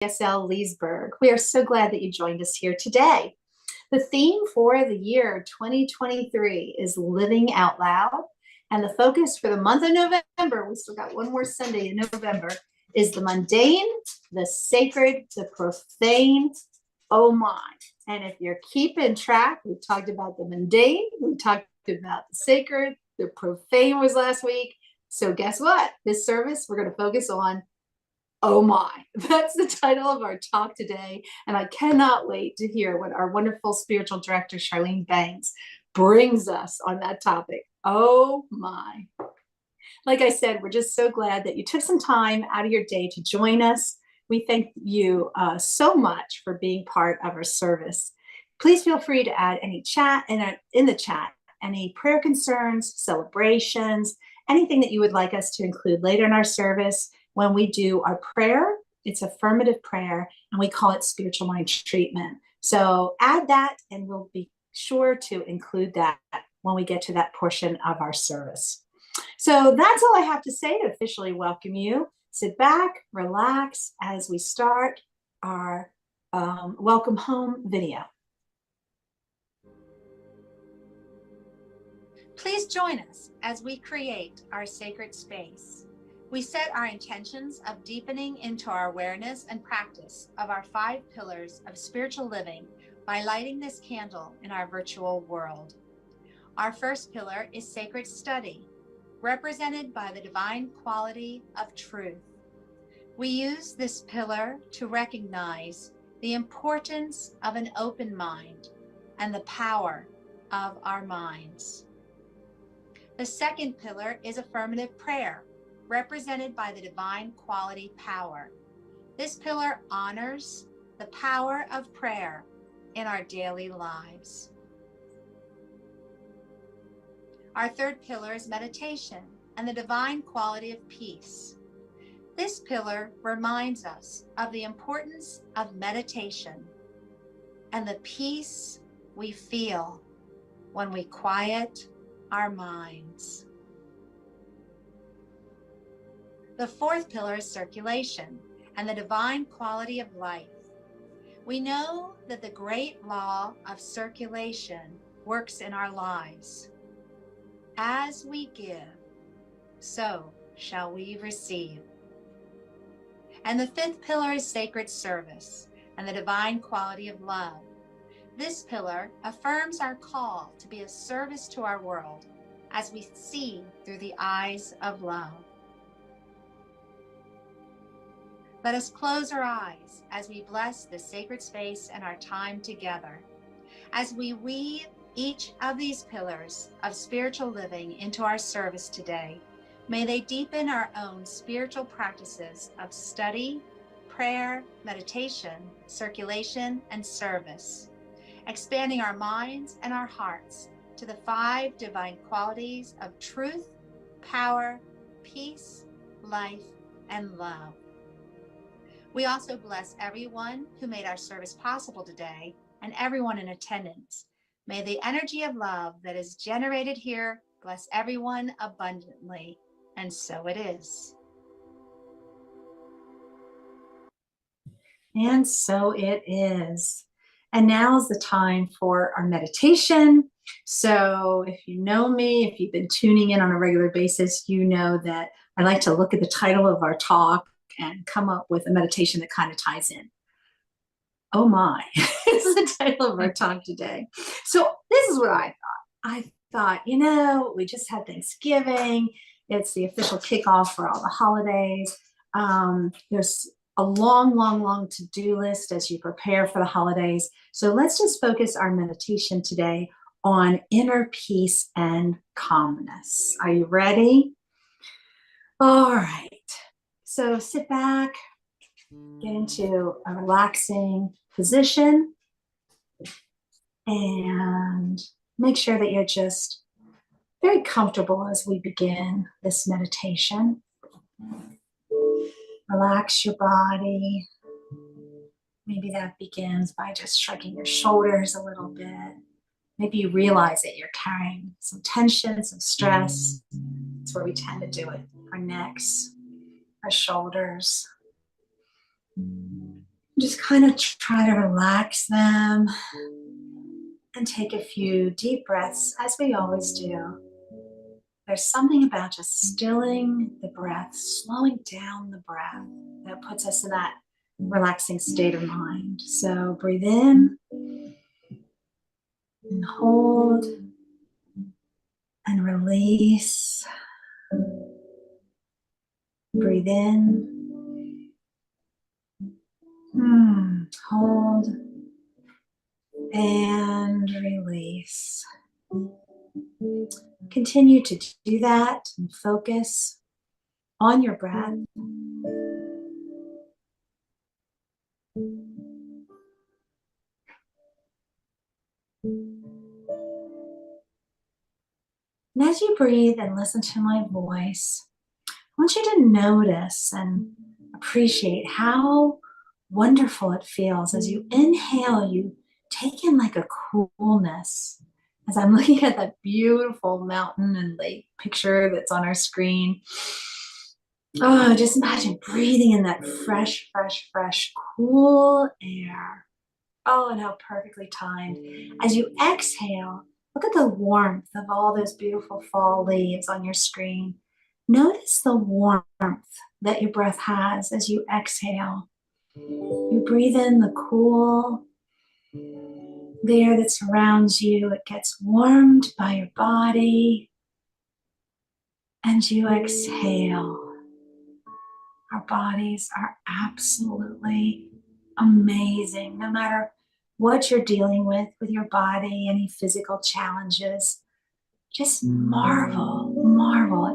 ESL Leesburg. We are so glad that you joined us here today. The theme for the year 2023 is Living Out Loud. And the focus for the month of November, we still got one more Sunday in November, is the mundane, the sacred, the profane. Oh my. And if you're keeping track, we talked about the mundane, we talked about the sacred, the profane was last week. So guess what? This service, we're going to focus on oh my. That's the title of our talk today. And I cannot wait to hear what our wonderful spiritual director, Charlene Banks, brings us on that topic. Oh my. Like I said, we're just so glad that you took some time out of your day to join us. We thank you so much for being part of our service. Please feel free to add any chat in the chat, any prayer concerns, celebrations, anything that you would like us to include later in our service. When we do our prayer, it's affirmative prayer, and we call it spiritual mind treatment. So add that, and we'll be sure to include that when we get to that portion of our service. So that's all I have to say to officially welcome you. Sit back, relax as we start our welcome home video. Please join us as we create our sacred space. We set our intentions of deepening into our awareness and practice of our 5 pillars of spiritual living by lighting this candle in our virtual world. Our first pillar is sacred study, represented by the divine quality of truth. We use this pillar to recognize the importance of an open mind and the power of our minds. The second pillar is affirmative prayer, represented by the divine quality power. This pillar honors the power of prayer in our daily lives. Our third pillar is meditation and the divine quality of peace. This pillar reminds us of the importance of meditation and the peace we feel when we quiet our minds. The fourth pillar is circulation and the divine quality of life. We know that the great law of circulation works in our lives. As we give, so shall we receive. And the fifth pillar is sacred service and the divine quality of love. This pillar affirms our call to be a service to our world as we see through the eyes of love. Let us close our eyes as we bless this sacred space and our time together. As we weave each of these pillars of spiritual living into our service today, may they deepen our own spiritual practices of study, prayer, meditation, circulation, and service, expanding our minds and our hearts to the 5 divine qualities of truth, power, peace, life, and love. We also bless everyone who made our service possible today and everyone in attendance. May the energy of love that is generated here bless everyone abundantly, and so it is. And so it is. And now's the time for our meditation. So if you know me, if you've been tuning in on a regular basis, you know that I like to look at the title of our talk and come up with a meditation that kind of ties in. Oh my, is the title of our talk today. So this is what I thought. I thought, we just had Thanksgiving. It's the official kickoff for all the holidays. There's a long to-do list as you prepare for the holidays. So let's just focus our meditation today on inner peace and calmness. Are you ready? All right. So sit back, get into a relaxing position, and make sure that you're just very comfortable as we begin this meditation. Relax your body. Maybe that begins by just shrugging your shoulders a little bit. Maybe you realize that you're carrying some tension, some stress. That's where we tend to do it. Our necks, our shoulders. Just kind of try to relax them and take a few deep breaths as we always do. There's something about just stilling the breath, slowing down the breath that puts us in that relaxing state of mind. So breathe in and hold and release. Breathe in, hold and release. Continue to do that and focus on your breath. And as you breathe and listen to my voice, I want you to notice and appreciate how wonderful it feels. As you inhale, you take in like a coolness. As I'm looking at that beautiful mountain and lake picture that's on our screen, oh, just imagine breathing in that fresh, cool air. Oh, and how perfectly timed. As you exhale, look at the warmth of all those beautiful fall leaves on your screen. Notice the warmth that your breath has as you exhale. You breathe in the cool air that surrounds you. It gets warmed by your body. And you exhale. Our bodies are absolutely amazing. No matter what you're dealing with your body, any physical challenges, just marvel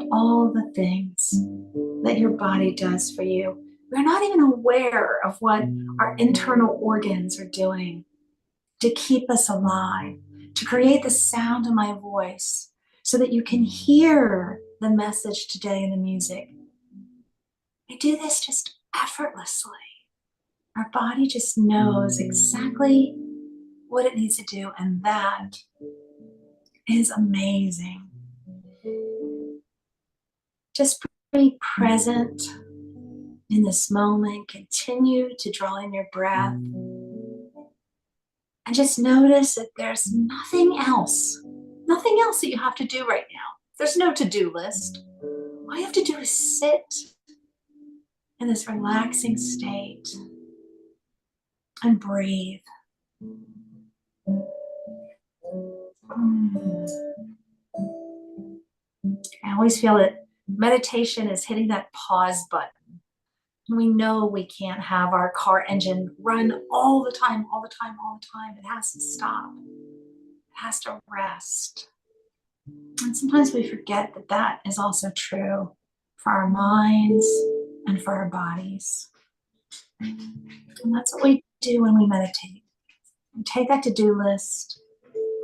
at all the things that your body does for you. We're not even aware of what our internal organs are doing to keep us alive, to create the sound of my voice so that you can hear the message today in the music. We do this just effortlessly. Our body just knows exactly what it needs to do, and that is amazing. Just be present in this moment. Continue to draw in your breath. And just notice that there's nothing else that you have to do right now. There's no to-do list. All you have to do is sit in this relaxing state and breathe. I always feel that meditation is hitting that pause button. We know we can't have our car engine run all the time. It has to stop. It has to rest. And sometimes we forget that that is also true for our minds and for our bodies. And that's what we do when we meditate. We take that to-do list,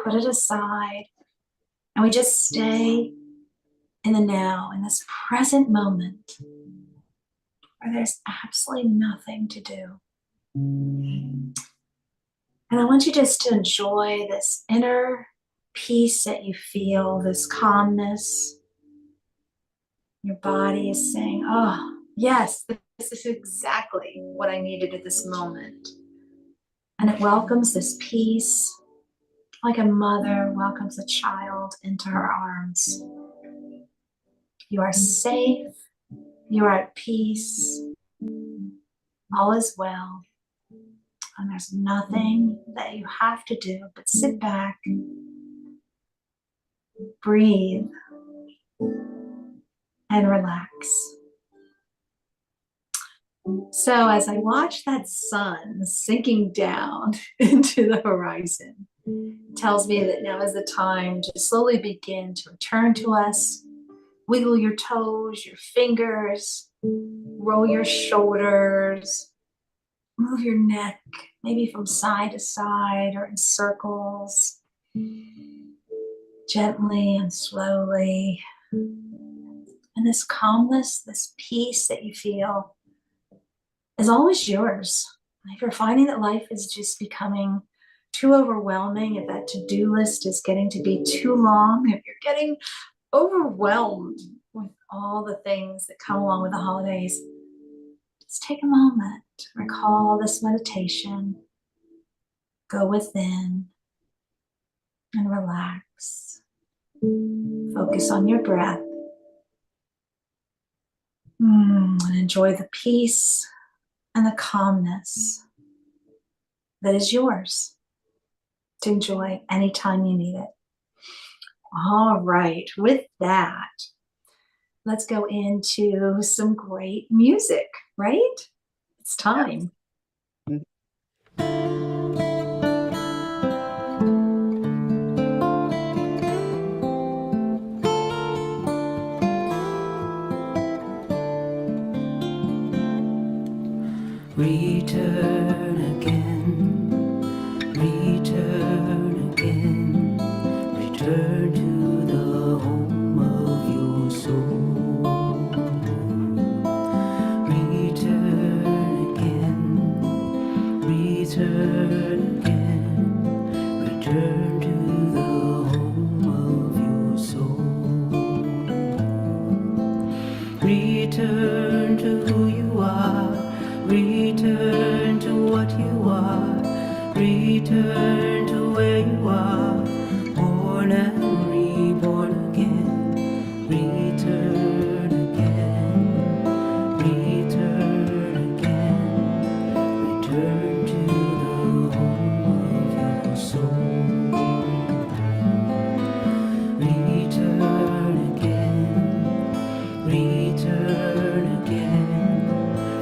put it aside, and we just stay in the now, in this present moment where there's absolutely nothing to do. And I want you just to enjoy this inner peace that you feel, this calmness. Your body is saying, oh, yes, this is exactly what I needed at this moment. And it welcomes this peace like a mother welcomes a child into her arms. You are safe. You are at peace. All is well. And there's nothing that you have to do but sit back, breathe, and relax. So as I watch that sun sinking down into the horizon, it tells me that now is the time to slowly begin to return to us. Wiggle your toes, your fingers, roll your shoulders, move your neck, maybe from side to side or in circles, gently and slowly. And this calmness, this peace that you feel is always yours. If you're finding that life is just becoming too overwhelming, if that to-do list is getting to be too long, if you're getting overwhelmed with all the things that come along with the holidays, Let's take a moment to recall this meditation. Go within and relax. Focus on your breath. And enjoy the peace and the calmness that is yours to enjoy anytime you need it. All right, with that, let's go into some great music, right? It's time. Return again, return again, return to the home of your soul. Return again, return again, return to the home of your soul. Return to who you are. Return to what you are, return to where you are, born and reborn again, return again, return again, return to the home of your soul. Return again, return again,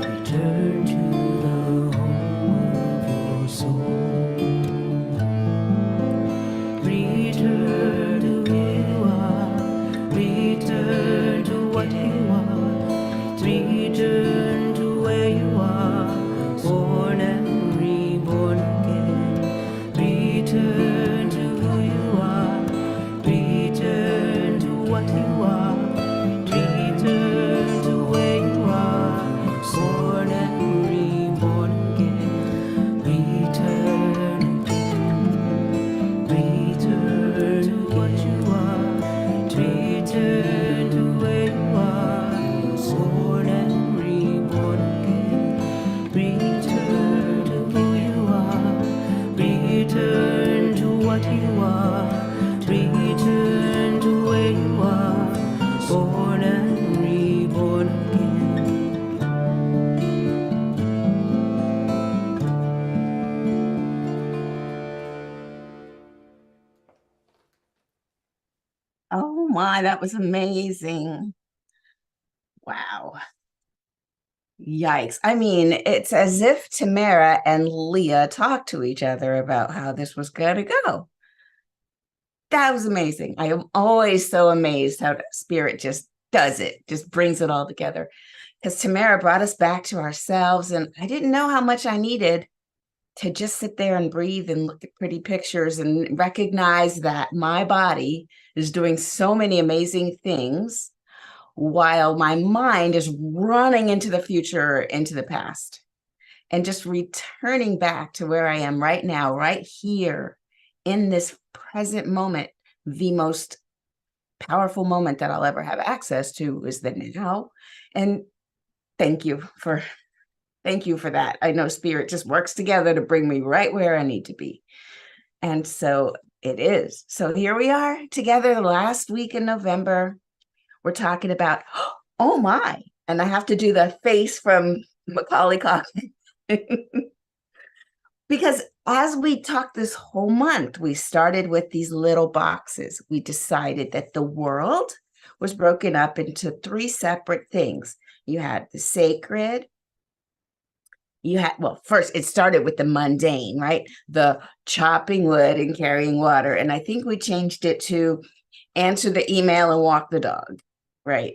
return to the home of your soul. Return to who you are. Return to what you are. Return to where you are. Born and reborn again. Return to who you are. Return to what you are. Return to where you are. Born and reborn again. Return again. Return to what you are. Return to where you are. Born and reborn again. Return to who you are. Return to what you are. Return to where you are. Born and reborn again. Oh my, that was amazing. Wow. Yikes. I mean, it's as if Tamara and Leah talked to each other about how this was going to go. That was amazing. I am always so amazed how Spirit just does it, just brings it all together. Because Tamara brought us back to ourselves, and I didn't know how much I needed to just sit there and breathe and look at pretty pictures and recognize that my body is doing so many amazing things while my mind is running into the future, into the past, and just returning back to where I am right now, right here in this present moment. The most powerful moment that I'll ever have access to is the now. And thank you for that. I know Spirit just works together to bring me right where I need to be. And so it is. So here we are together the last week in November. We're talking about, oh my, and I have to do the face from Macaulay Culkin. Because as we talked this whole month, we started with these little boxes. We decided that the world was broken up into three separate things. You had the sacred, you had, well, first it started with the mundane, right? The chopping wood and carrying water. And I think we changed it to answer the email and walk the dog, right?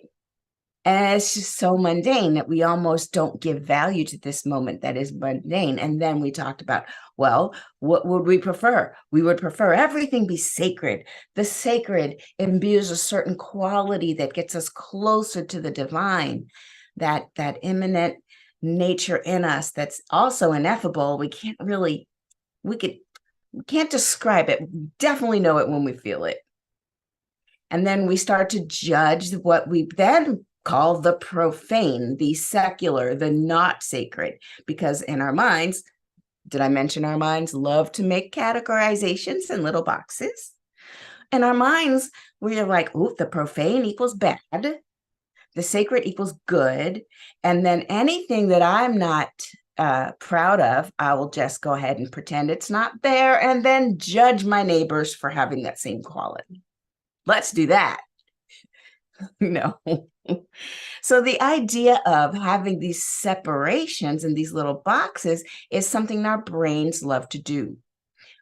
And it's just so mundane that we almost don't give value to this moment that is mundane. And then we talked about, well, what would we prefer? We would prefer everything be sacred. The sacred imbues a certain quality that gets us closer to the divine, that immanent nature in us that's also ineffable. We can't really, we can't describe it. We definitely know it when we feel it. And then we start to judge what we then call the profane, the secular, the not sacred, because in our minds, did I mention our minds love to make categorizations in little boxes? In our minds, we're like, oh, the profane equals bad, the sacred equals good, and then anything that I'm not proud of, I will just go ahead and pretend it's not there and then judge my neighbors for having that same quality. Let's do that. No. So the idea of having these separations in these little boxes is something our brains love to do.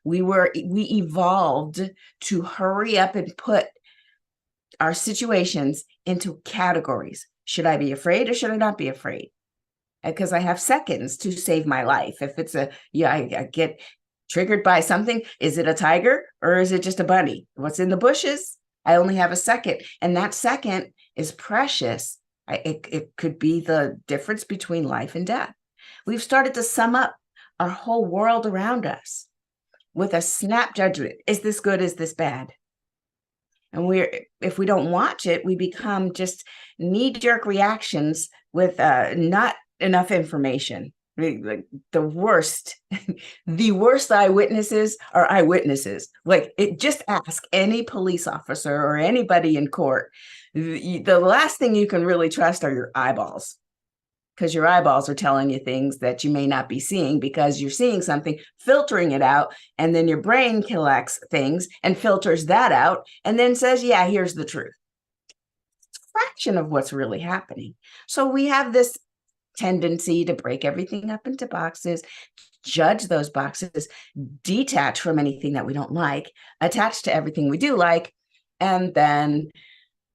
We evolved to hurry up and put our situations into categories. Should I be afraid or should I not be afraid? Because I have seconds to save my life. If it's I get triggered by something, is it a tiger or is it just a bunny? What's in the bushes? I only have a second, and that second is precious. It could be the difference between life and death. We've started to sum up our whole world around us with a snap judgment. Is this good? Is this bad? And if we don't watch it, we become just knee-jerk reactions with not enough information. Like the worst eyewitnesses are eyewitnesses. Like, just ask any police officer or anybody in court. The last thing you can really trust are your eyeballs, because your eyeballs are telling you things that you may not be seeing because you're seeing something, filtering it out, and then your brain collects things and filters that out and then says, yeah, here's the truth. It's a fraction of what's really happening. So we have this tendency to break everything up into boxes, judge those boxes, detach from anything that we don't like, attach to everything we do like, and then,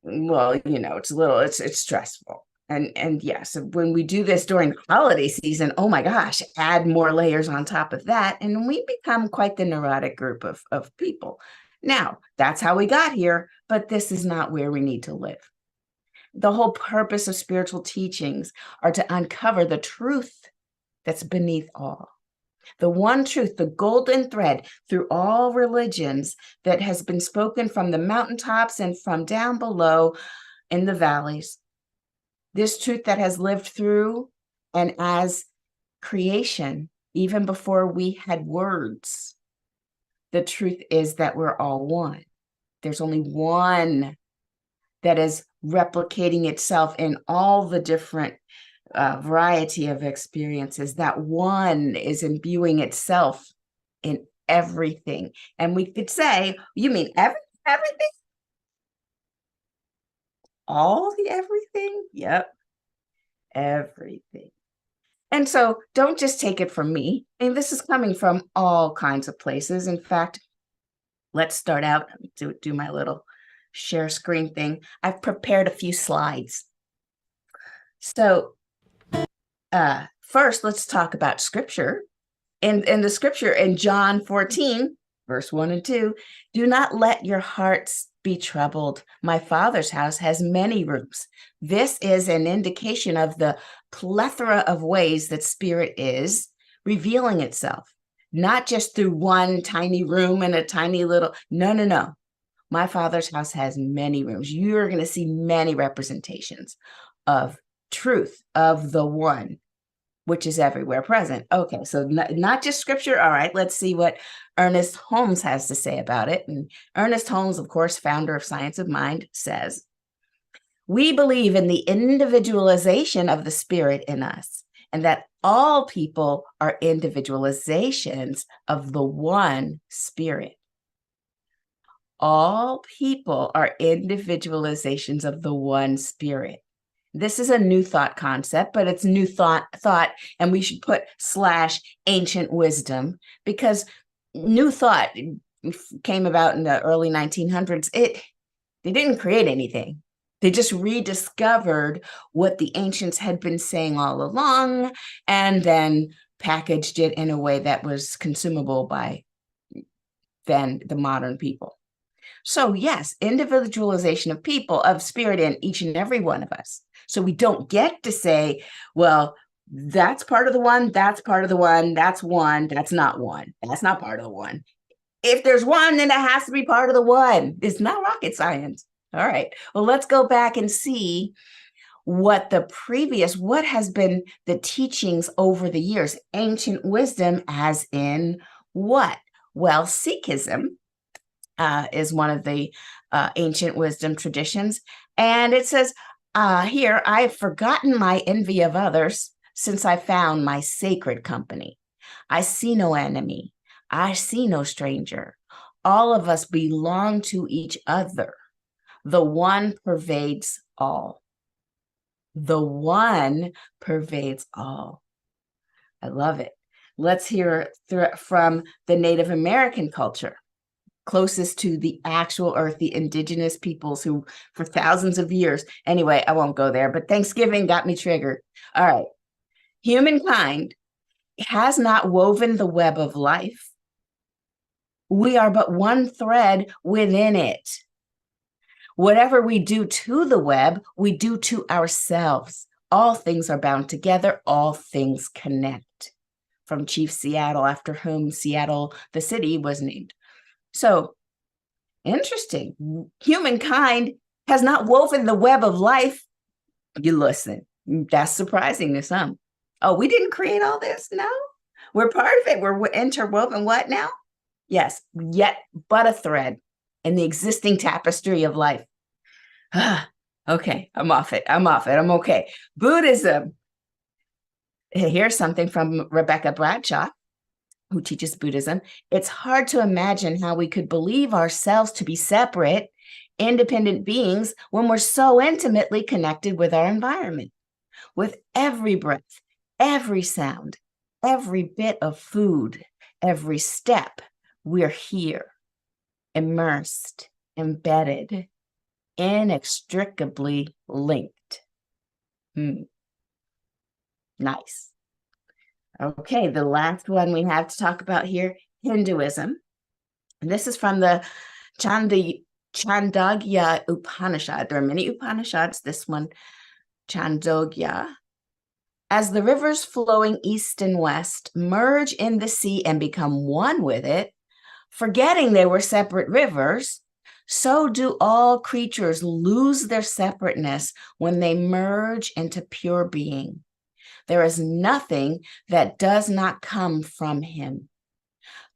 well, it's stressful. And yes, when we do this during holiday season, oh my gosh, add more layers on top of that, and we become quite the neurotic group of people. Now, that's how we got here, but this is not where we need to live. The whole purpose of spiritual teachings are to uncover the truth that's beneath all. The one truth, the golden thread through all religions that has been spoken from the mountaintops and from down below in the valleys. This truth that has lived through and as creation, even before we had words. The truth is that we're all one. There's only one that is replicating itself in all the different variety of experiences. That one is imbuing itself in everything. And we could say, you mean everything? All the everything? Yep. Everything. And so don't just take it from me. I mean, this is coming from all kinds of places. In fact, let's start out to do my little share screen thing. I've prepared a few slides. So first, let's talk about scripture. In the scripture in John 14, verse 1 and 2, do not let your hearts be troubled. My Father's house has many rooms. This is an indication of the plethora of ways that spirit is revealing itself, not just through one tiny room and a tiny little, no. My Father's house has many rooms. You're going to see many representations of truth, of the one, which is everywhere present. Okay, so not just scripture. All right, let's see what Ernest Holmes has to say about it. And Ernest Holmes, of course, founder of Science of Mind, says, we believe in the individualization of the spirit in us, and that all people are individualizations of the one spirit. All people are individualizations of the one spirit. This is a new thought concept, but it's new thought, and we should put / ancient wisdom, because new thought came about in the early 1900s. They didn't create anything. They just rediscovered what the ancients had been saying all along, and then packaged it in a way that was consumable by then the modern people. So yes, individualization of people, of spirit in each and every one of us. So we don't get to say, well, that's part of the one, that's part of the one, that's one, that's not one. That's not part of the one. If there's one, then it has to be part of the one. It's not rocket science. All right. Well, let's go back and see what has been the teachings over the years. Ancient wisdom as in what? Well, Sikhism is one of the ancient wisdom traditions. And it says here, I've forgotten my envy of others since I found my sacred company. I see no enemy. I see no stranger. All of us belong to each other. The one pervades all. The one pervades all. I love it. Let's hear from the Native American culture, closest to the actual earth, the indigenous peoples who for thousands of years. Anyway, I won't go there, but Thanksgiving got me triggered. All right. Humankind has not woven the web of life. We are but one thread within it. Whatever we do to the web, we do to ourselves. All things are bound together. All things connect. From Chief Seattle, after whom Seattle, the city, was named. So, interesting. Humankind has not woven the web of life. You listen. That's surprising to some. Oh, we didn't create all this? No. We're part of it. We're interwoven what now? Yes, yet but a thread in the existing tapestry of life. Okay, I'm off it. I'm okay. Buddhism. Here's something from Rebecca Bradshaw, who teaches Buddhism. It's hard to imagine how we could believe ourselves to be separate, independent beings when we're so intimately connected with our environment. With every breath, every sound, every bit of food, every step, we're here, immersed, embedded, inextricably linked. Nice. Okay, the last one we have to talk about here, Hinduism. And this is from the Chandogya Upanishad. There are many Upanishads, this one, Chandogya. As the rivers flowing east and west merge in the sea and become one with it, forgetting they were separate rivers, so do all creatures lose their separateness when they merge into pure being. There is nothing that does not come from him.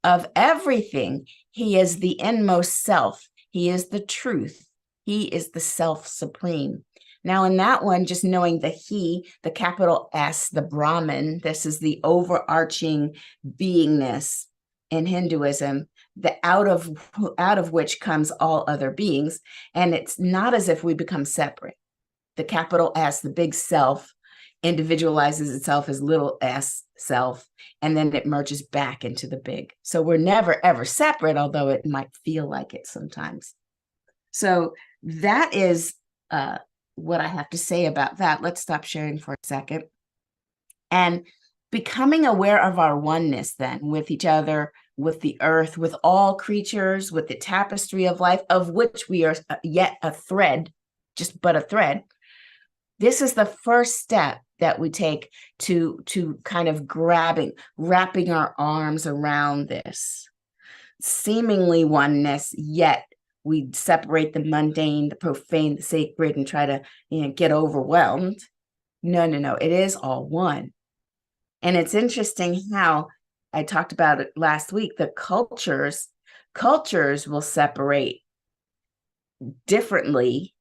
Of everything, he is the inmost self. He is the truth. He is the self supreme. Now, in that one, just knowing the he, the capital S, the Brahman, this is the overarching beingness in Hinduism, the out of which comes all other beings. And it's not as if we become separate. The capital S, the big self, individualizes itself as little s self, and then it merges back into the big. So we're never, ever separate, although it might feel like it sometimes. So that is what I have to say about that. Let's stop sharing for a second. And becoming aware of our oneness then with each other, with the earth, with all creatures, with the tapestry of life, of which we are yet a thread, just but a thread. This is the first step that we take to kind of wrapping our arms around this seemingly oneness, yet we separate the mundane, the profane, the sacred, and try to get overwhelmed. No, it is all one. And it's interesting how I talked about it last week, the cultures will separate differently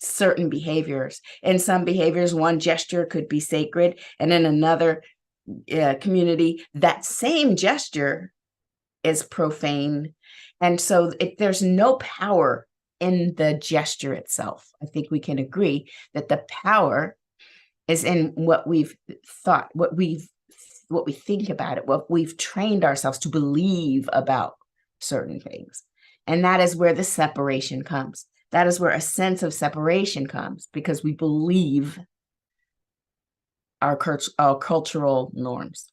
certain behaviors. In some behaviors, one gesture could be sacred, and in another community, that same gesture is profane. And so there's no power in the gesture itself. I think we can agree that the power is in what we've thought, what we think about it, what we've trained ourselves to believe about certain things. And that is where the separation comes. That is where a sense of separation comes, because we believe our cultural norms.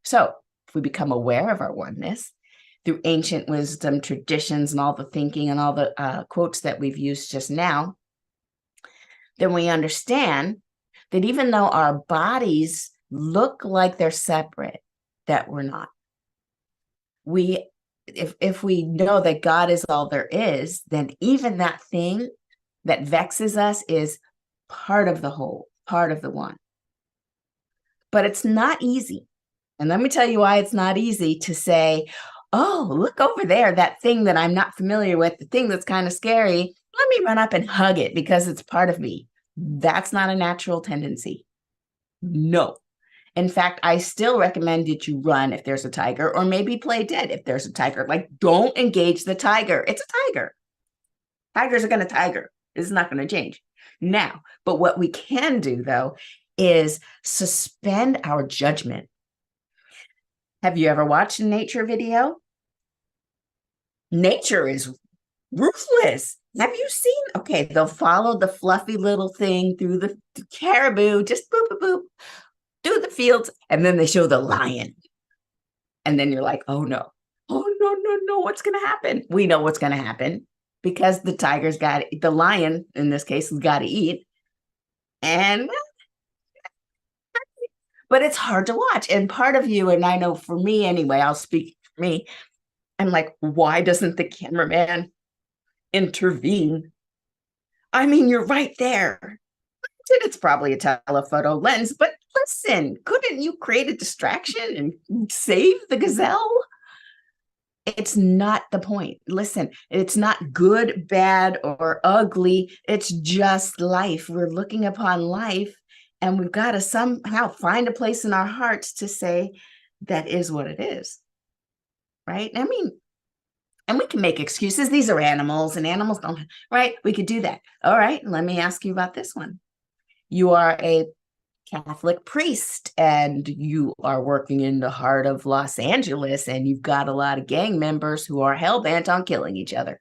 So if we become aware of our oneness through ancient wisdom, traditions, and all the thinking and all the quotes that we've used just now, then we understand that even though our bodies look like they're separate, that we're not. If we know that God is all there is, then even that thing that vexes us is part of the whole, part of the one. But it's not easy. And let me tell you why it's not easy to say, oh, look over there, that thing that I'm not familiar with, the thing that's kind of scary. Let me run up and hug it because it's part of me. That's not a natural tendency. No. In fact, I still recommend that you run if there's a tiger, or maybe play dead if there's a tiger. Like, don't engage the tiger. It's a tiger. Tigers are going to tiger. It's not going to change. Now, but what we can do, though, is suspend our judgment. Have you ever watched a nature video? Nature is ruthless. Have you seen? Okay, they'll follow the fluffy little thing through the caribou, just boop, boop, boop, through the fields, and then they show the lion. And then you're like, oh no, what's going to happen? We know what's going to happen because the tiger's got, the lion in this case, has got to eat. And but it's hard to watch. And part of you, and I know for me anyway, I'll speak for me, I'm like, why doesn't the cameraman intervene? I mean, you're right there. It's probably a telephoto lens, but listen, couldn't you create a distraction and save the gazelle? It's not the point. Listen, it's not good, bad, or ugly. It's just life. We're looking upon life, and we've got to somehow find a place in our hearts to say that is what it is, right? I mean, and we can make excuses. These are animals, and animals don't, right? We could do that. All right, let me ask you about this one. You are a Catholic priest, and you are working in the heart of Los Angeles, and you've got a lot of gang members who are hell-bent on killing each other.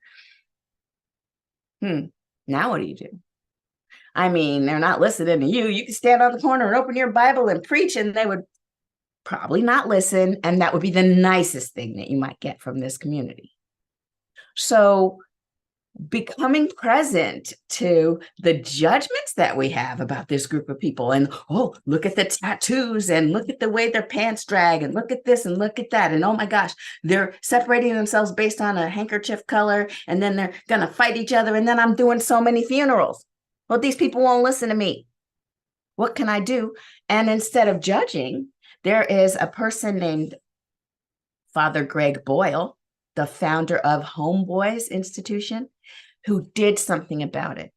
Now what do you do? I mean, they're not listening to you. You can stand on the corner and open your Bible and preach, and they would probably not listen, and that would be the nicest thing that you might get from this community. So becoming present to the judgments that we have about this group of people, and oh, look at the tattoos, and look at the way their pants drag, and look at this and look at that, and oh my gosh, they're separating themselves based on a handkerchief color, and then they're gonna fight each other, and then I'm doing so many funerals. Well, these people won't listen to me. What can I do? And instead of judging, there is a person named Father Greg Boyle, the founder of Homeboys Institution, who did something about it.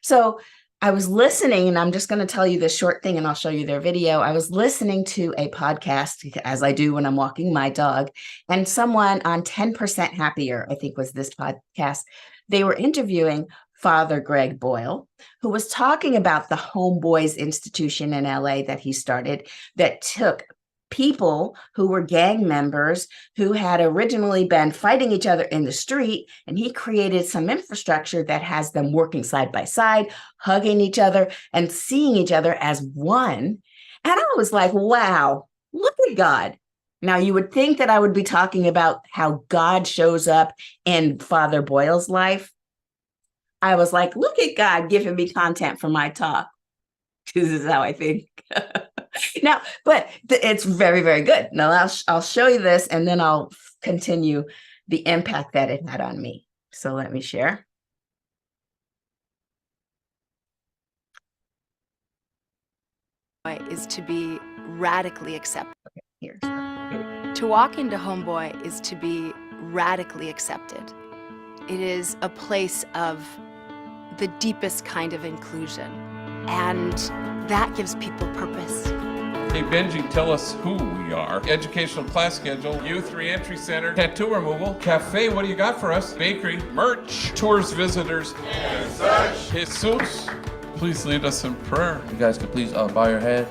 So I was listening, and I'm just going to tell you this short thing, and I'll show you their video. I was listening to a podcast, as I do when I'm walking my dog, and someone on 10% Happier, I think was this podcast, they were interviewing Father Greg Boyle, who was talking about the Homeboys Institution in LA that he started, that took people who were gang members who had originally been fighting each other in the street, and he created some infrastructure that has them working side by side, hugging each other and seeing each other as one. And I was like, wow, look at God. Now, you would think that I would be talking about how God shows up in Father Boyle's life. I was like, look at God giving me content for my talk. This is how I think. Now, but it's very, very good. Now, I'll show you this, and then I'll continue the impact that it had on me. So let me share. Is to be radically accepted. Okay, here. To walk into Homeboy is to be radically accepted. It is a place of the deepest kind of inclusion, and that gives people purpose. Hey Benji, tell us who we are. Educational class schedule, youth re-entry center, tattoo removal, cafe, what do you got for us? Bakery, merch, tours, visitors, and such. Jesus, please lead us in prayer. You guys could please bow your head.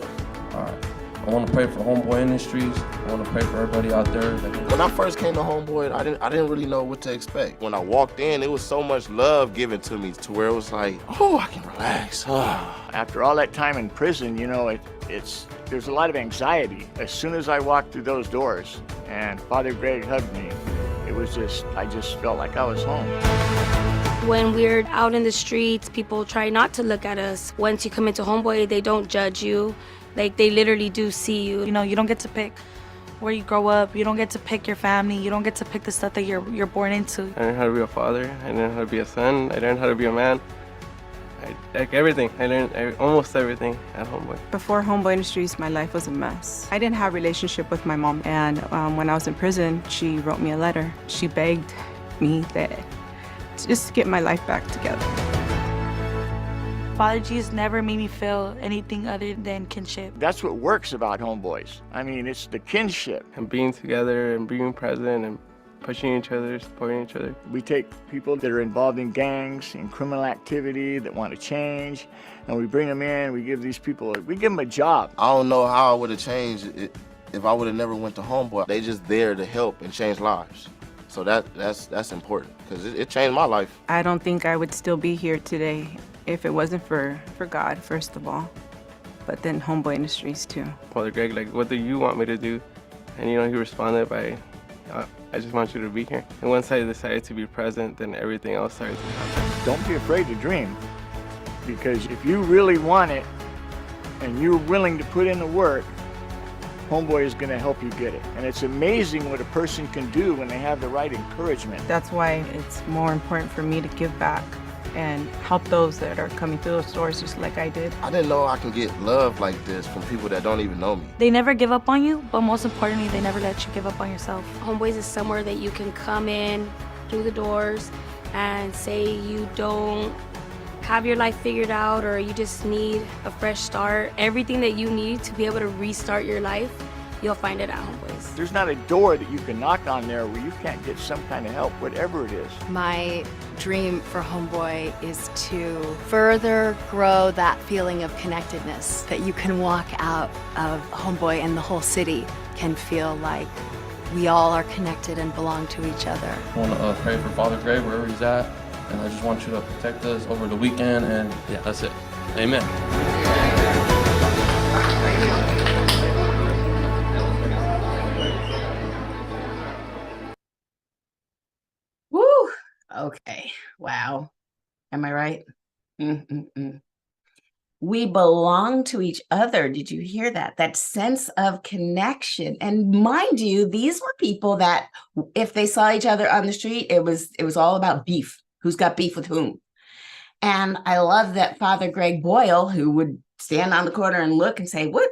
I want to pray for Homeboy Industries. I want to pray for everybody out there. When I first came to Homeboy, I didn't really know what to expect. When I walked in, it was so much love given to me to where it was like, oh, I can relax. After all that time in prison, you know, there's a lot of anxiety. As soon as I walked through those doors and Father Greg hugged me, I just felt like I was home. When we're out in the streets, people try not to look at us. Once you come into Homeboy, they don't judge you. Like, they literally do see you. You know, you don't get to pick where you grow up. You don't get to pick your family. You don't get to pick the stuff that you're born into. I learned how to be a father. I learned how to be a son. I learned how to be a man. Like everything. I learned almost everything at Homeboy. Before Homeboy Industries, my life was a mess. I didn't have a relationship with my mom, and when I was in prison, she wrote me a letter. She begged me that just to get my life back together. Father Jesus never made me feel anything other than kinship. That's what works about Homeboys. I mean, it's the kinship. And being together and being present and pushing each other, supporting each other. We take people that are involved in gangs, in criminal activity, that want to change, and we bring them in, we give them a job. I don't know how I would have changed it if I would have never went to Homeboy. They just there to help and change lives. So that's important, because it changed my life. I don't think I would still be here today if it wasn't for God, first of all, but then Homeboy Industries too. Father Greg, like, what do you want me to do? And he responded by, I just want you to be here. And once I decided to be present, then everything else started to happen. Don't be afraid to dream, because if you really want it and you're willing to put in the work, Homeboy is going to help you get it. And it's amazing what a person can do when they have the right encouragement. That's why it's more important for me to give back and help those that are coming through those doors just like I did. I didn't know I can get love like this from people that don't even know me. They never give up on you, but most importantly, they never let you give up on yourself. Homeboys is somewhere that you can come in through the doors and say you don't have your life figured out or you just need a fresh start. Everything that you need to be able to restart your life, you'll find it at Homeboys. There's not a door that you can knock on there where you can't get some kind of help, whatever it is. My dream for Homeboy is to further grow that feeling of connectedness, that you can walk out of Homeboy and the whole city can feel like we all are connected and belong to each other. I want to pray for Father Gray wherever he's at, and I just want you to protect us over the weekend, and yeah, that's it. Amen. Woo! Okay. Wow. Am I right? Mm-mm-mm. We belong to each other. Did you hear that? That sense of connection. And mind you, these were people that if they saw each other on the street, it was all about beef. Who's got beef with whom? And I love that Father Greg Boyle, who would stand on the corner and look and say, what?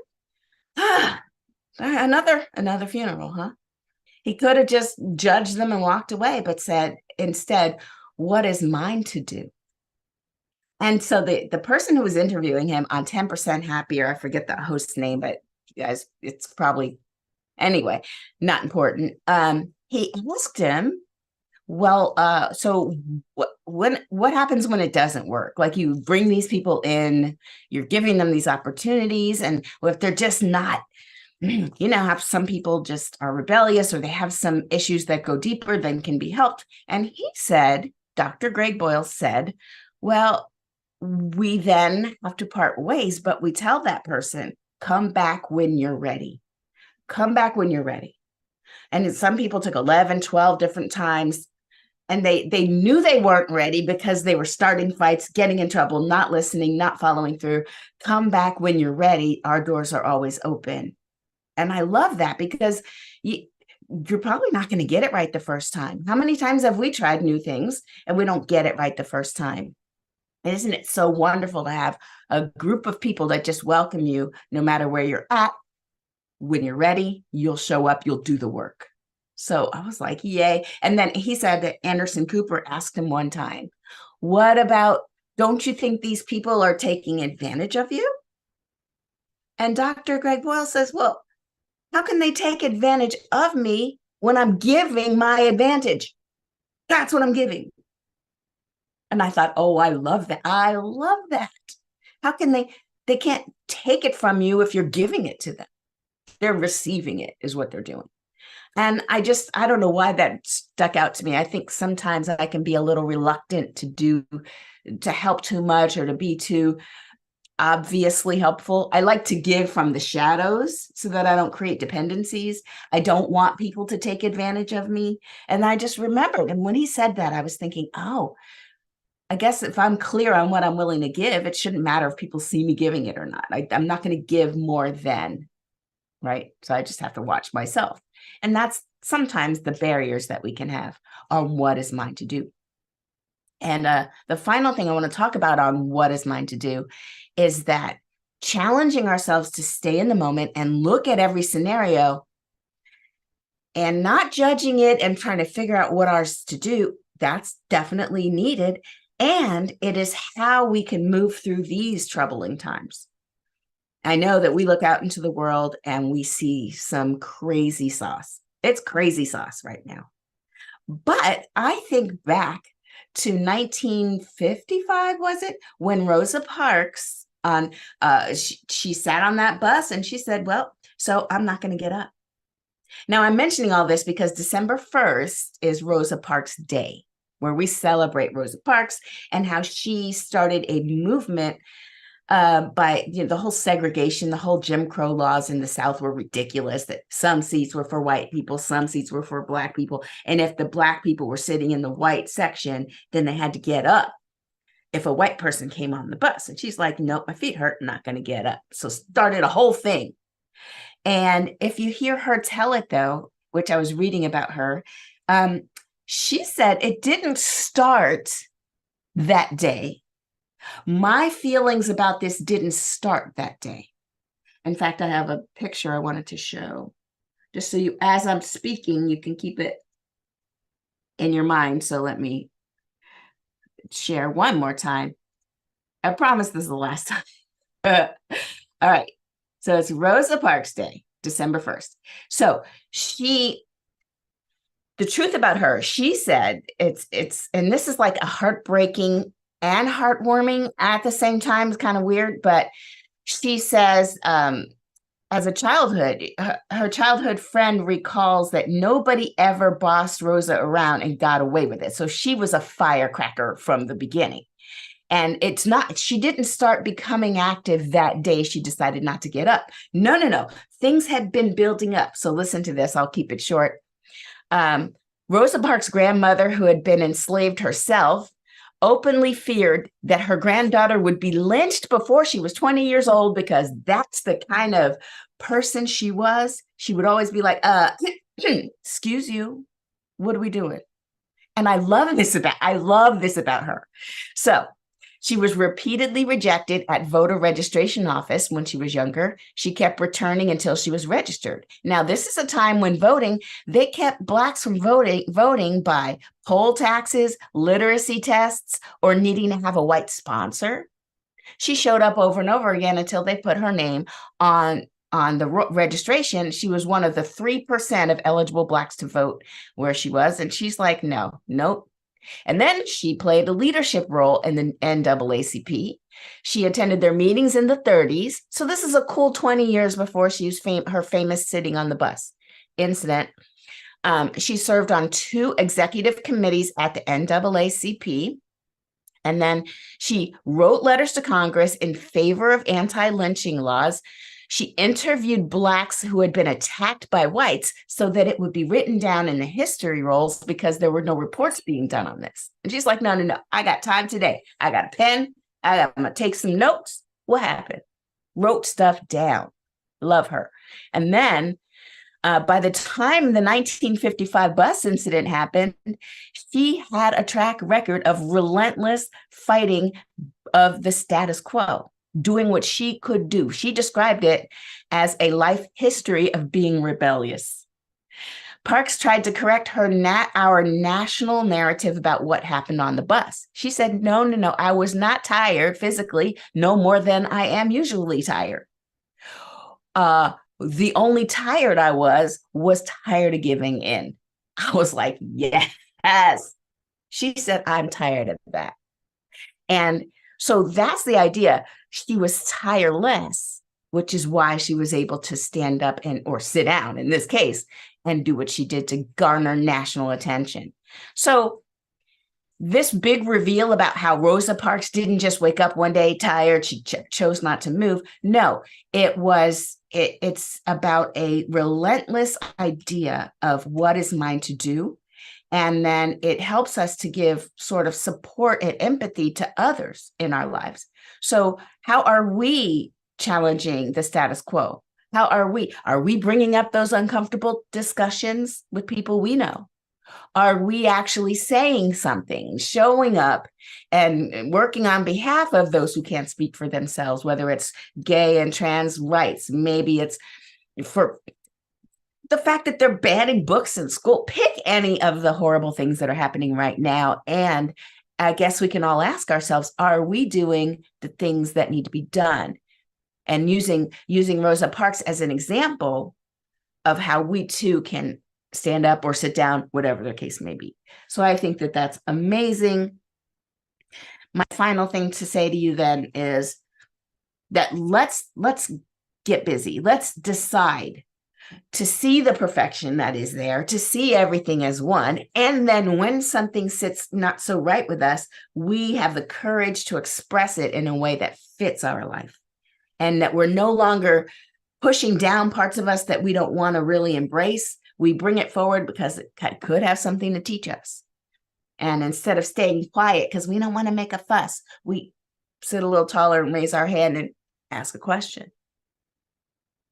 Another funeral, huh? He could have just judged them and walked away, but said instead, what is mine to do? And so the person who was interviewing him on 10% Happier, I forget the host's name, but you guys, it's probably, anyway, not important. He asked him, well, so what happens when it doesn't work? Like you bring these people in, you're giving them these opportunities, and if they're just not, you know, have some people just are rebellious or they have some issues that go deeper than can be helped. And he said, Dr. Greg Boyle said, well, we then have to part ways, but we tell that person, come back when you're ready. Come back when you're ready. And some people took 11, 12 different times, and they knew they weren't ready because they were starting fights, getting in trouble, not listening, not following through. Come back when you're ready. Our doors are always open. And I love that because you're probably not going to get it right the first time. How many times have we tried new things and we don't get it right the first time? Isn't it so wonderful to have a group of people that just welcome you no matter where you're at? When you're ready, you'll show up, you'll do the work. So I was like, yay. And then he said that Anderson Cooper asked him one time, what about, don't you think these people are taking advantage of you? And Dr. Greg Boyle says, well, how can they take advantage of me when I'm giving my advantage? That's what I'm giving. And I thought, oh, I love that. I love that. How can they can't take it from you if you're giving it to them. They're receiving it is what they're doing. And I don't know why that stuck out to me. I think sometimes I can be a little reluctant to help too much or to be too obviously helpful. I like to give from the shadows so that I don't create dependencies. I don't want people to take advantage of me. And I just remembered. And when he said that, I was thinking, oh, I guess if I'm clear on what I'm willing to give, it shouldn't matter if people see me giving it or not. I'm not going to give more than, right? So I just have to watch myself. And that's sometimes the barriers that we can have on what is mine to do. And the final thing I want to talk about on what is mine to do is that challenging ourselves to stay in the moment and look at every scenario and not judging it and trying to figure out what ours to do, that's definitely needed. And it is how we can move through these troubling times. I know that we look out into the world and we see some crazy sauce. It's crazy sauce right now. But I think back to 1955, was it, when Rosa Parks she sat on that bus and she said, well, so I'm not going to get up. Now I'm mentioning all this because December 1st is Rosa Parks Day, where we celebrate Rosa Parks and how she started a movement by the whole segregation, the whole Jim Crow laws in the South were ridiculous, that some seats were for white people, some seats were for Black people. And if the Black people were sitting in the white section, then they had to get up if a white person came on the bus. And she's like, nope, my feet hurt, I'm not going to get up. So started a whole thing. And if you hear her tell it, though, which I was reading about her, she said it didn't start that day. My feelings about this didn't start that day. In fact, I have a picture I wanted to show, just so you, as I'm speaking, you can keep it in your mind. So let me share one more time. I promise this is the last time. All right. So it's Rosa Parks Day, December 1st. So the truth about her, she said and this is like a heartbreaking and heartwarming at the same time. It's kind of weird, but she says, as a childhood, her childhood friend recalls that nobody ever bossed Rosa around and got away with it. So she was a firecracker from the beginning. And she didn't start becoming active that day she decided not to get up. No. Things had been building up. So listen to this. I'll keep it short. Rosa Parks' grandmother, who had been enslaved herself, openly feared that her granddaughter would be lynched before she was 20 years old because that's the kind of person she was. She would always be like, excuse you, what are we doing? And I love this about her. So she was repeatedly rejected at voter registration office when she was younger. She kept returning until she was registered. Now, this is a time when they kept Blacks from voting by poll taxes, literacy tests, or needing to have a white sponsor. She showed up over and over again until they put her name on the registration. She was one of the 3% of eligible Blacks to vote where she was. And she's like, nope. And then she played a leadership role in the NAACP. She attended their meetings in the 30s. So this is a cool 20 years before she was her famous sitting on the bus incident. She served on 2 executive committees at the NAACP. And then she wrote letters to Congress in favor of anti-lynching laws. She interviewed Blacks who had been attacked by whites so that it would be written down in the history rolls because there were no reports being done on this. And she's like, no. I got time today. I got a pen. I'm going to take some notes. What happened? Wrote stuff down. Love her. And then by the time the 1955 bus incident happened, she had a track record of relentless fighting of the status quo, doing what she could do. She described it as a life history of being rebellious. Parks tried to correct our national narrative about what happened on the bus. She said, no, I was not tired physically, no more than I am usually tired. The only tired I was tired of giving in. I was like, yes. She said, I'm tired of that. And so that's the idea. She was tireless, which is why she was able to stand up or sit down in this case and do what she did to garner national attention. So this big reveal about how Rosa Parks didn't just wake up one day tired, she chose not to move. No, it's about a relentless idea of what is mine to do. And then it helps us to give sort of support and empathy to others in our lives. So how are we challenging the status quo? How are we? Are we bringing up those uncomfortable discussions with people we know? Are we actually saying something, showing up and working on behalf of those who can't speak for themselves, whether it's gay and trans rights, maybe it's for the fact that they're banning books in school. Pick any of the horrible things that are happening right now. And I guess we can all ask ourselves, are we doing the things that need to be done? And using Rosa Parks as an example of how we too can stand up or sit down, whatever the case may be. So I think that that's amazing. My final thing to say to you then is that let's get busy. Let's decide to see the perfection that is there, to see everything as one. And then when something sits not so right with us, we have the courage to express it in a way that fits our life, and that we're no longer pushing down parts of us that we don't want to really embrace. We bring it forward because it could have something to teach us. And instead of staying quiet because we don't want to make a fuss, we sit a little taller and raise our hand and ask a question.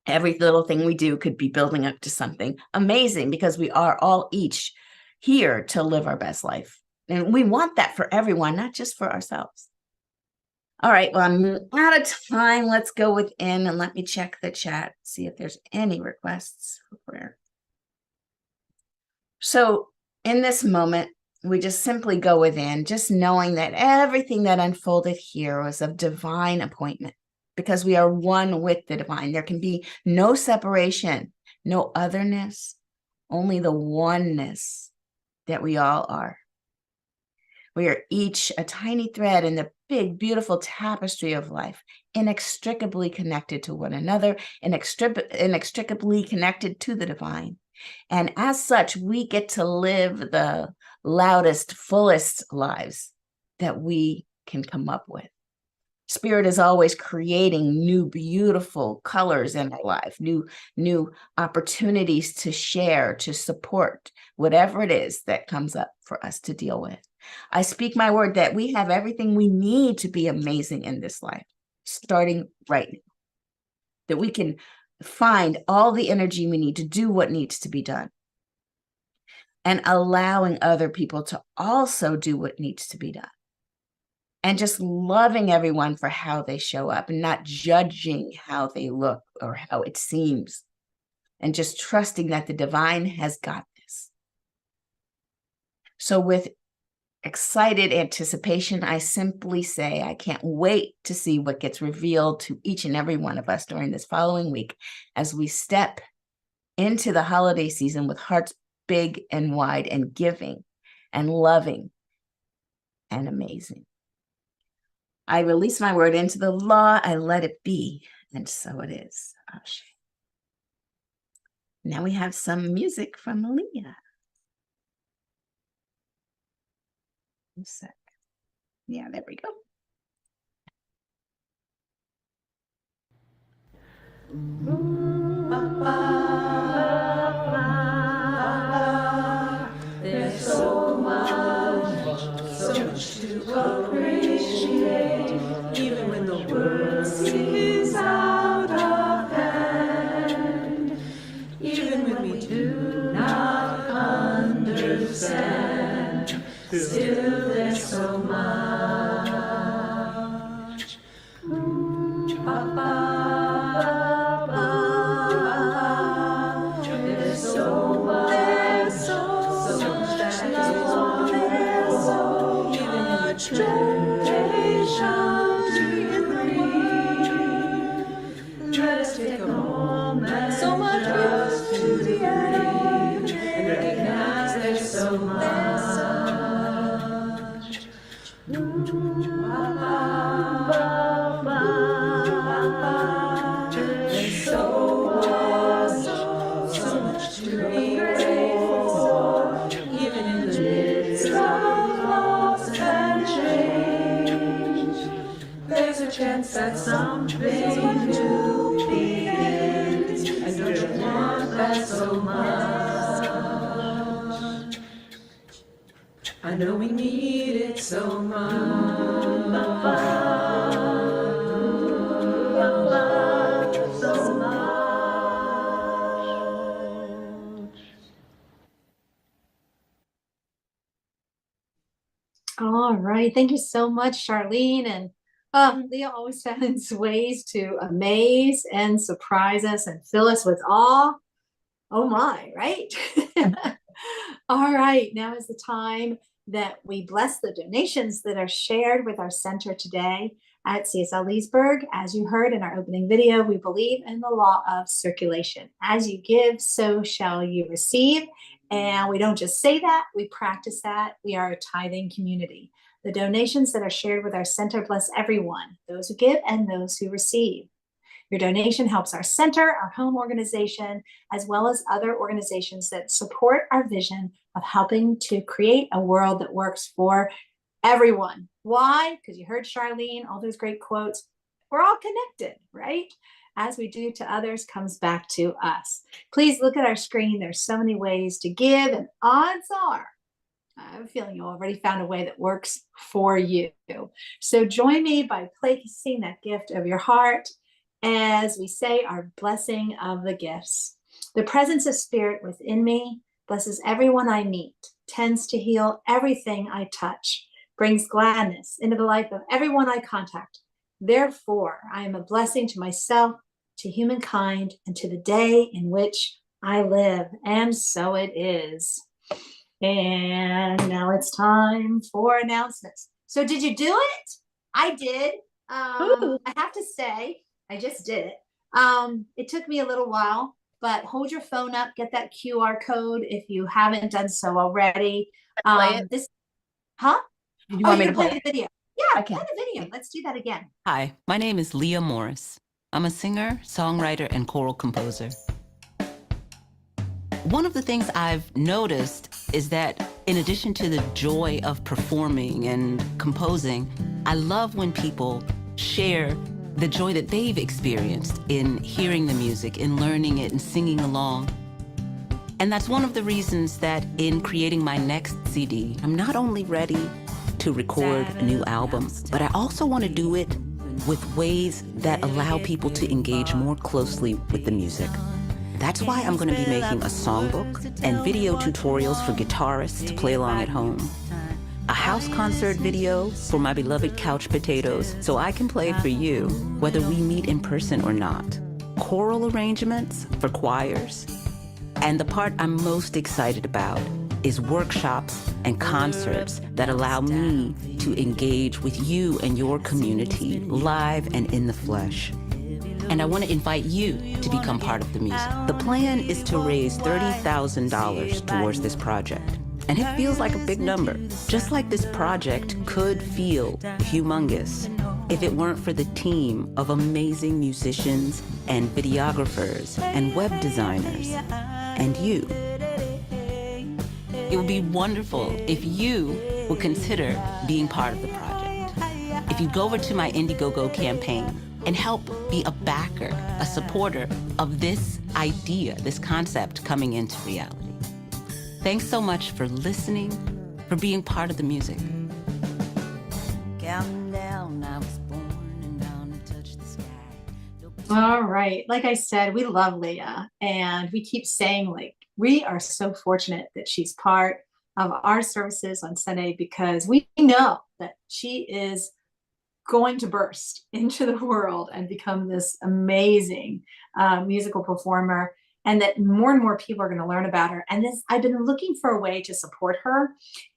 Every little thing we do could be building up to something amazing, because we are all each here to live our best life. And we want that for everyone, not just for ourselves. All right, well, I'm out of time. Let's go within and let me check the chat, see if there's any requests for prayer. So in this moment, we just simply go within, just knowing that everything that unfolded here was of divine appointment, because we are one with the divine. There can be no separation, no otherness, only the oneness that we all are. We are each a tiny thread in the big, beautiful tapestry of life, inextricably connected to one another, inextricably connected to the divine. And as such, we get to live the loudest, fullest lives that we can come up with. Spirit is always creating new, beautiful colors in our life, new opportunities to share, to support, whatever it is that comes up for us to deal with. I speak my word that we have everything we need to be amazing in this life, starting right now. That we can find all the energy we need to do what needs to be done, and allowing other people to also do what needs to be done. And just loving everyone for how they show up and not judging how they look or how it seems. And just trusting that the divine has got this. So with excited anticipation, I simply say, I can't wait to see what gets revealed to each and every one of us during this following week as we step into the holiday season with hearts big and wide and giving and loving and amazing. I release my word into the law. I let it be. And so it is. Ashe. Now we have some music from Leah. One sec. Yeah, there we go. There's so much to appreciate, even when the world seems out of hand, even when we do not understand, still there's so much. There's so much that let us take a moment, so much just to the end, and recognize there's so much. There's so much to be grateful for, even in the midst of loss and change. There's a chance that something new begins, and don't you want that so much? I know we need it so much. All right. Thank you so much, Charlene. And Leah always finds ways to amaze and surprise us and fill us with awe. Oh my, right? All right. Now is the time that we bless the donations that are shared with our center today at CSL Leesburg. As you heard in our opening video, we believe in the law of circulation. As you give, so shall you receive. And we don't just say that, we practice that. We are a tithing community. The donations that are shared with our center bless everyone, those who give and those who receive. Your donation helps our center, our home organization, as well as other organizations that support our vision of helping to create a world that works for everyone. Why? Because you heard Charlene, all those great quotes. We're all connected, right? As we do to others comes back to us. Please look at our screen. There's so many ways to give, and odds are, I have a feeling you already found a way that works for you. So join me by placing that gift of your heart as we say our blessing of the gifts. The presence of spirit within me blesses everyone I meet, tends to heal everything I touch, brings gladness into the life of everyone I contact. Therefore, I am a blessing to myself, to humankind, and to the day in which I live. And so it is. And now it's time for announcements. So did you do it? I did. I have to say, I just did it. It took me a little while, but hold your phone up, get that QR code if you haven't done so already. Play it? This, huh? Did you want me to play play the video? Yeah, play the video. Let's do that again. Hi, my name is Leah Morris. I'm a singer, songwriter, and choral composer. One of the things I've noticed is that in addition to the joy of performing and composing, I love when people share the joy that they've experienced in hearing the music, in learning it, and singing along. And that's one of the reasons that in creating my next CD, I'm not only ready to record a new album, but I also want to do it with ways that allow people to engage more closely with the music. That's why I'm going to be making a songbook and video tutorials for guitarists to play along at home. A house concert video for my beloved couch potatoes so I can play for you, whether we meet in person or not. Choral arrangements for choirs. And the part I'm most excited about is workshops and concerts that allow me to engage with you and your community live and in the flesh. And I want to invite you to become part of the music. The plan is to raise $30,000 towards this project. And it feels like a big number, just like this project could feel humongous if it weren't for the team of amazing musicians and videographers and web designers and you. It would be wonderful if you would consider being part of the project. If you go over to my Indiegogo campaign and help be a backer, a supporter of this idea, this concept coming into reality. Thanks so much for listening, for being part of the music. All right. Like I said, we love Leah, and we keep saying, like, we are so fortunate that she's part of our services on Sunday because we know that she is going to burst into the world and become this amazing musical performer, and that more and more people are going to learn about her. And this, I've been looking for a way to support her,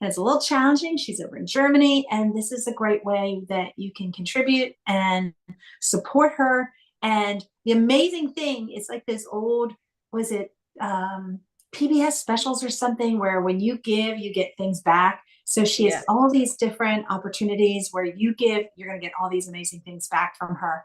and it's a little challenging. She's over in Germany, and this is a great way that you can contribute and support her. And the amazing thing is, like, this old, was it PBS specials or something, where when you give, you get things back. So she has all these different opportunities where you give, you're going to get all these amazing things back from her.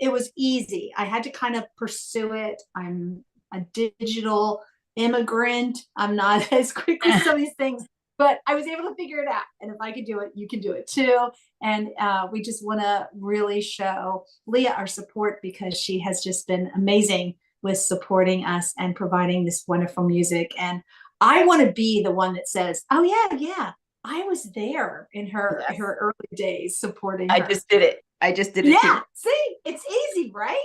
It was easy. I had to kind of pursue it. I'm a digital immigrant. I'm not as quick with some of these things, but I was able to figure it out. And if I could do it, you can do it too. And we just want to really show Leah our support because she has just been amazing with supporting us and providing this wonderful music. And I want to be the one that says, oh yeah, I was there in her early days supporting her. I just did it. Yeah, too. see, it's easy, right?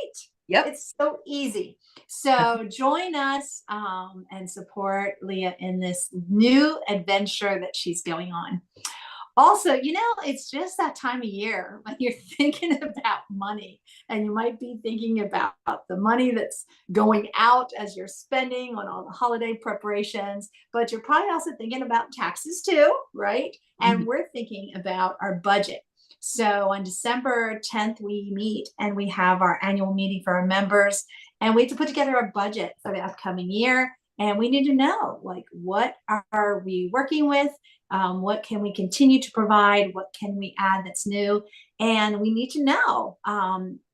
Yep. It's so easy. So join us and support Leah in this new adventure that she's going on. Also, it's just that time of year when you're thinking about money, and you might be thinking about the money that's going out as you're spending on all the holiday preparations, but you're probably also thinking about taxes too, right? And we're thinking about our budget. So on December 10th, we meet and we have our annual meeting for our members, and we have to put together a budget for the upcoming year. And we need to know, like, what are we working with? What can we continue to provide? What can we add that's new? And we need to know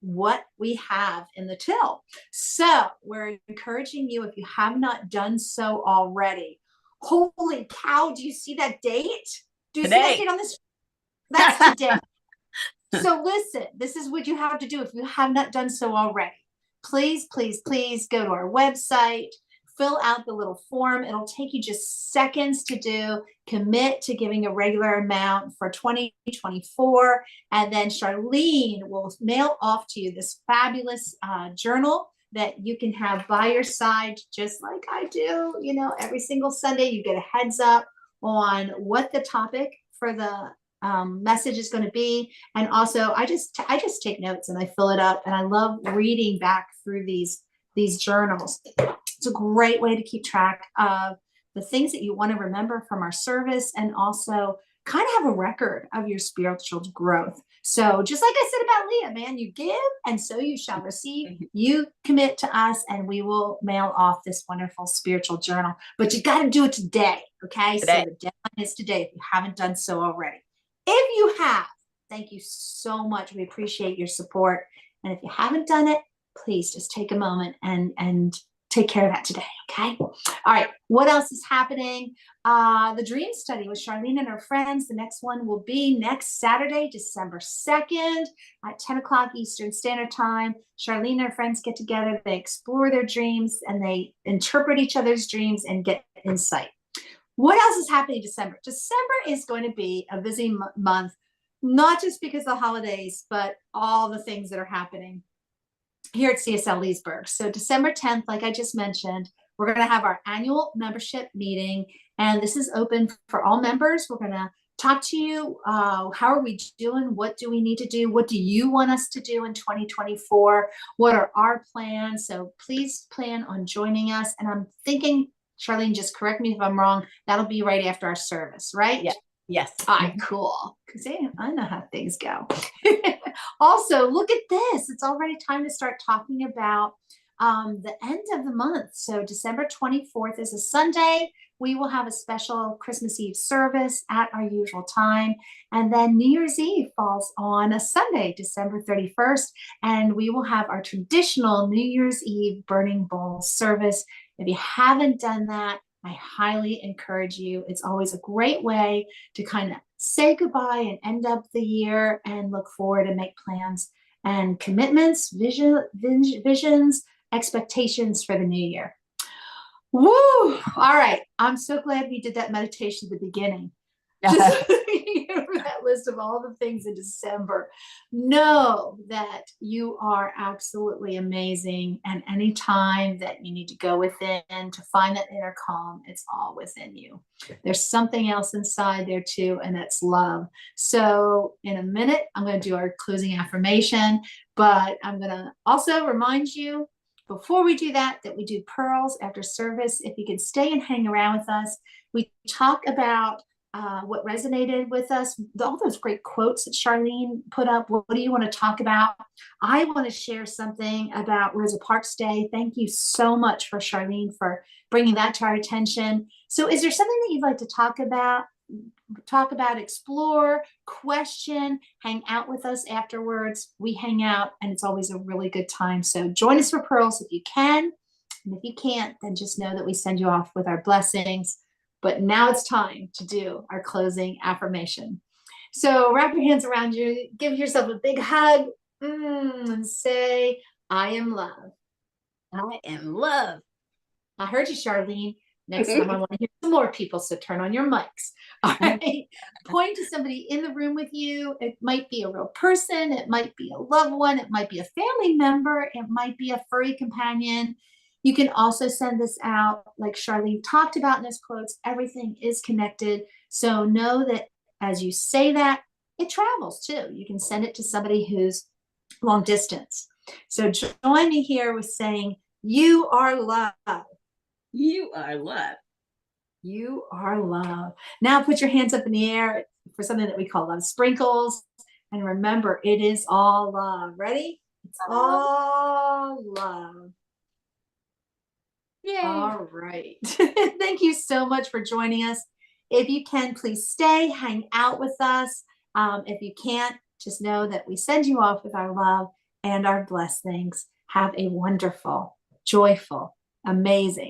what we have in the till. So we're encouraging you, if you have not done so already. Holy cow, do you see that date? Do you see that date on this? That's today. So listen, this is what you have to do if you have not done so already. Please, please, please go to our website, fill out the little form. It'll take you just seconds to do. Commit to giving a regular amount for 2024. And then Charlene will mail off to you this fabulous journal that you can have by your side, just like I do. Every single Sunday, you get a heads up on what the topic for the message is going to be. And also, I just take notes and I fill it up, and I love reading back through these journals. It's a great way to keep track of the things that you want to remember from our service, and also kind of have a record of your spiritual growth. So just like I said about Leah, man, you give and so you shall receive. You commit to us and we will mail off this wonderful spiritual journal. But you got to do it today, okay? So the deadline is today if you haven't done so already. If you have, thank you so much. We appreciate your support. And if you haven't done it, please just take a moment and take care of that today, okay? All right, what else is happening? The dream study with Charlene and her friends. The next one will be next Saturday, December 2nd at 10 o'clock Eastern Standard Time. Charlene and her friends get together, they explore their dreams, and they interpret each other's dreams and get insight. What else is happening in December? December is going to be a busy month, not just because of the holidays, but all the things that are happening here at CSL Leesburg. So December 10th, like I just mentioned, we're going to have our annual membership meeting, and this is open for all members. We're going to talk to you. How are we doing? What do we need to do? What do you want us to do in 2024? What are our plans? So please plan on joining us. And I'm thinking, Charlene, just correct me if I'm wrong, that'll be right after our service, right? Yeah. Yes. All right, cool. Because I know how things go. Also, look at this. It's already time to start talking about the end of the month. So December 24th is a Sunday. We will have a special Christmas Eve service at our usual time. And then New Year's Eve falls on a Sunday, December 31st. And we will have our traditional New Year's Eve burning bowl service. If you haven't done that, I highly encourage you. It's always a great way to kind of say goodbye and end up the year and look forward and make plans and commitments, visions, expectations for the new year. Woo! All right. I'm so glad we did that meditation at the beginning. Just that list of all the things in December. Know that you are absolutely amazing, and anytime that you need to go within to find that inner calm, it's all within you. There's something else inside there too, and that's love. So in a minute, I'm going to do our closing affirmation, but I'm going to also remind you before we do that we do pearls after service. If you can stay and hang around with us, we talk about what resonated with us, all those great quotes that Charlene put up. What do you want to talk about? I want to share something about Rosa Parks Day. Thank you so much for Charlene for bringing that to our attention. So is there something that you'd like to talk about, explore, question, hang out with us afterwards? We hang out and it's always a really good time. So join us for pearls if you can. And if you can't, then just know that we send you off with our blessings. But now it's time to do our closing affirmation. So wrap your hands around you, give yourself a big hug, and say, I am love. I am love. I heard you, Charlene. Next time I want to hear some more people, so turn on your mics. All right. Point to somebody in the room with you. It might be a real person. It might be a loved one. It might be a family member. It might be a furry companion. You can also send this out like Charlene talked about in those quotes. Everything is connected. So know that as you say that, it travels too. You can send it to somebody who's long distance. So join me here with saying, you are love. You are love. You are love. Now put your hands up in the air for something that we call love sprinkles. And remember, it is all love. Ready? It's all love. Yay. All right. Thank you so much for joining us. If you can, please stay, hang out with us. If you can't, just know that we send you off with our love and our blessings. Have a wonderful, joyful, amazing